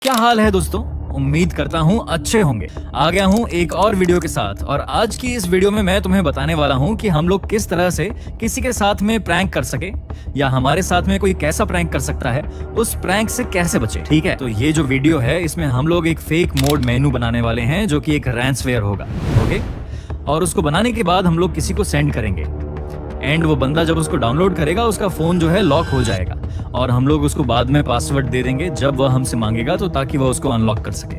क्या हाल है दोस्तों? उम्मीद करता हूँ अच्छे होंगे। आ गया हूँ एक और वीडियो के साथ और आज की इस वीडियो में मैं तुम्हें बताने वाला हूँ कि हम लोग किस तरह से किसी के साथ में प्रैंक कर सके या हमारे साथ में कोई कैसा प्रैंक कर सकता है, उस प्रैंक से कैसे बचे। ठीक है, तो ये जो वीडियो है इसमें हम लोग एक फेक मोड मेनू बनाने वाले हैं जो कि एक रैंसमवेयर होगा। ओके, और उसको बनाने के बाद हम लोग किसी को सेंड करेंगे एंड वो बंदा जब उसको डाउनलोड करेगा उसका फोन जो है लॉक हो जाएगा और हम लोग उसको बाद में पासवर्ड दे देंगे जब वह हमसे मांगेगा, तो ताकि वह उसको अनलॉक कर सके।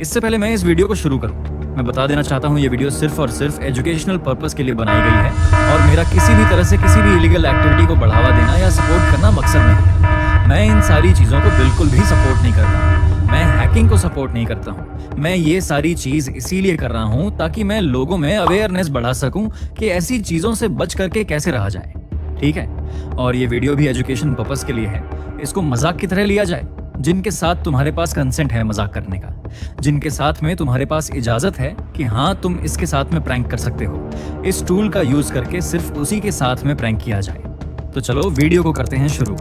इससे पहले मैं इस वीडियो को शुरू करूं, मैं बता देना चाहता हूं ये वीडियो सिर्फ और सिर्फ एजुकेशनल पर्पस के लिए बनाई गई है और मेरा किसी भी तरह से किसी भी इलीगल एक्टिविटी को बढ़ावा देना या सपोर्ट करना मकसद नहीं है। मैं इन सारी चीजों को बिल्कुल भी सपोर्ट नहीं करता हूँ। मैं हैकिंग को सपोर्ट नहीं करता हूँ। मैं ये सारी चीज इसीलिए कर रहा हूँ ताकि मैं लोगों में अवेयरनेस बढ़ा सकूं कि ऐसी चीजों से बच करके कैसे रहा जाए। ठीक है, और ये वीडियो भी एजुकेशन पर्पस के लिए है। इसको मजाक की तरह लिया जाए। जिनके साथ तुम्हारे पास कंसेंट है मजाक करने का, जिनके साथ में तुम्हारे पास इजाजत है कि हाँ तुम इसके साथ में प्रैंक कर सकते हो, इस टूल का यूज करके सिर्फ उसी के साथ में प्रैंक किया जाए। तो चलो वीडियो को करते हैं शुरू।